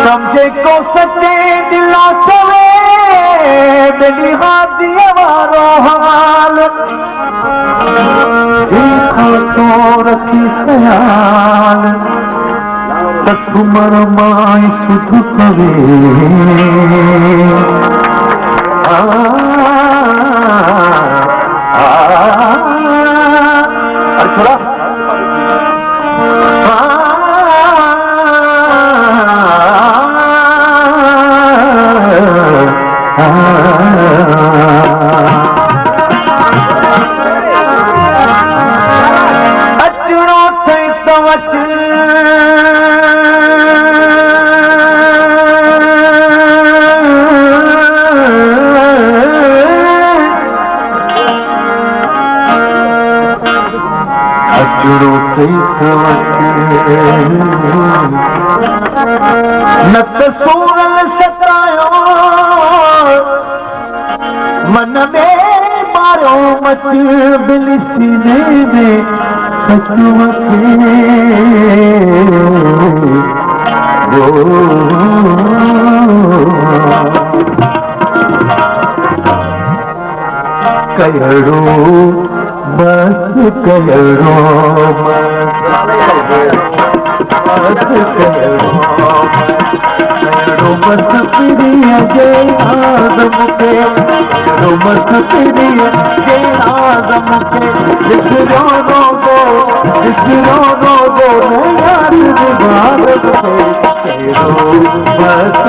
समझे को सच्चे दिला सवे मेरी हाथी वारो हाल देखो तो रखी ख्याल तसुमर माई सुध कवे थोड़ा नत सूरल सतायो मन में मारो मत बिल सीने में सचुवके कयड़ो बस कयड़ो मत प्रिय जय आदम के मत प्रिय जय आदम के विसरो नो दो मैं याद भारत के बस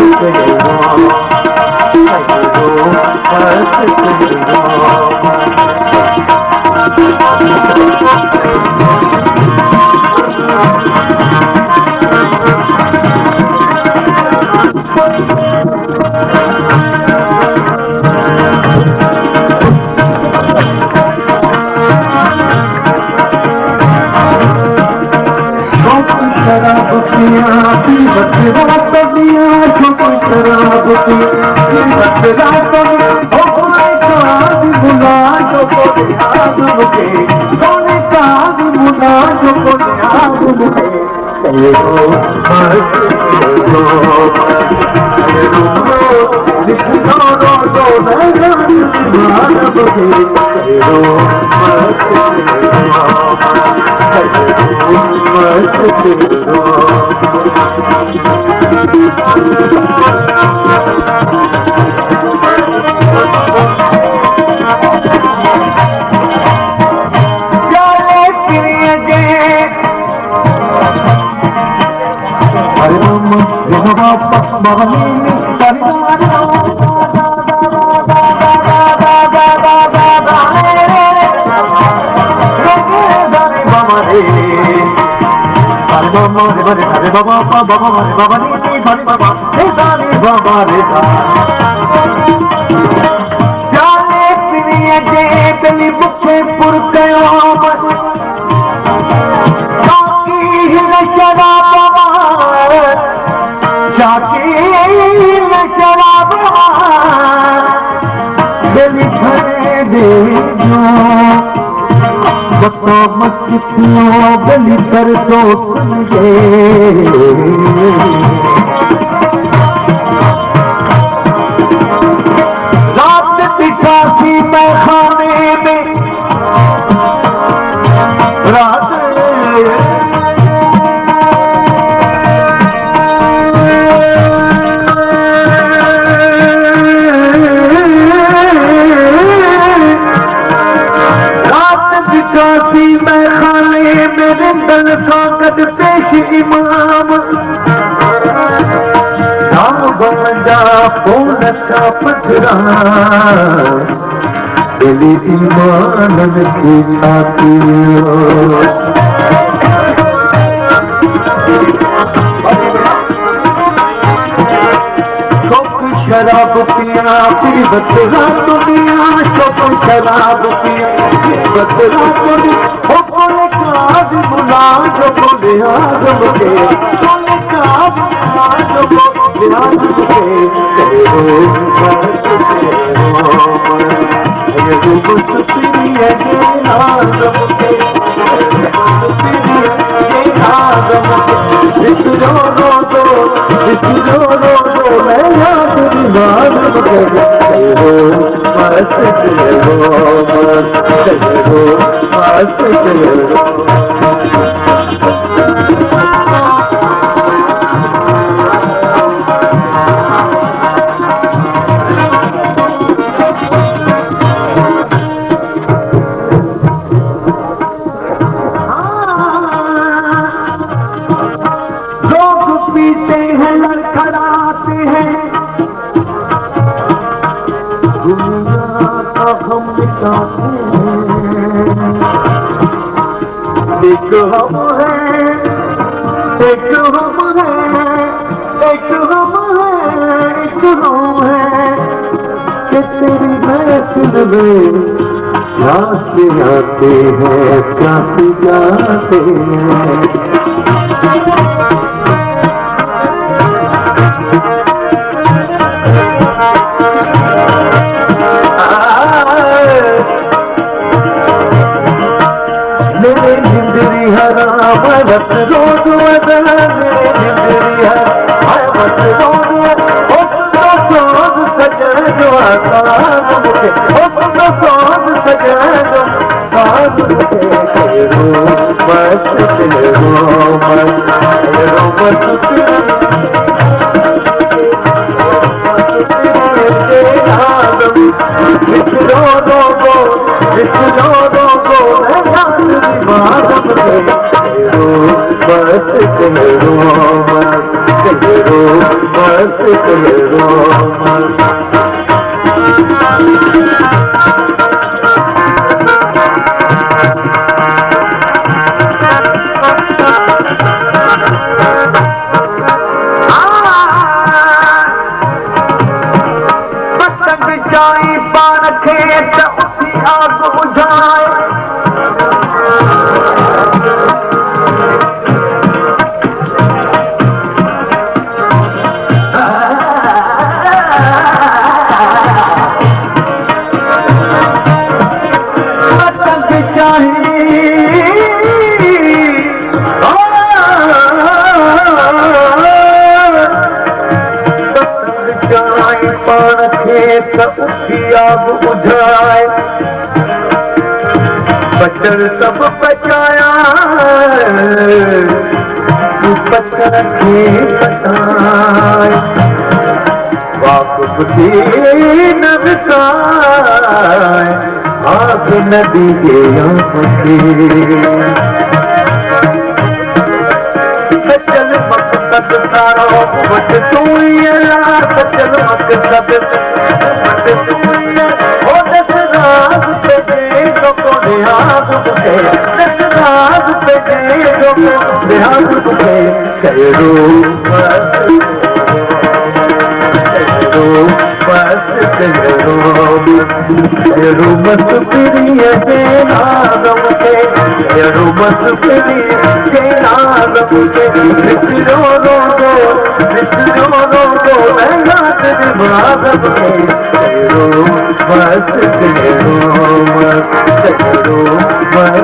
बलि कर दो पंजा पोन का पथरा दिली ईमान की छाती शराब पिया फिर बतरा दुनिया शोक शराब पिया फिर बतरा दुनिया हो बोले काज बुला जो बोले आजम के बोले काज बुला जो बोले आजम के तेरो ये रूप सुप्रिय के आजम के आजम के विश्रो रो दो मैं याद बात तेरो मस्त तेरो मस्त तेरो एक हम है एक हम है एक हम है एक हम है कि तेरी महफिल में प्यासे आते हैं प्यासे जाते हैं मत रोज वदन जिंदगी है मत रोज सोज सजन जो आसान मुझे सोज सजन जो साथ तेरो मस्त तेरो मस्त विश्रो रोगो बस तेरो बस तेरो पतंग जाई पान खेत उठी आग बुझाए उठी आग बुझाए बचर सब बचाया तू बचर के बताए वाकुफ दीन विसाए आग नदी के आंखें सचल मकसद सारो वट तू ही सचल मकसद मत प्रिय के नाम के मत प्रिय के नाम के विश्रो रोगो मैं याद माधव के तेरो मस्त तेरो मस्त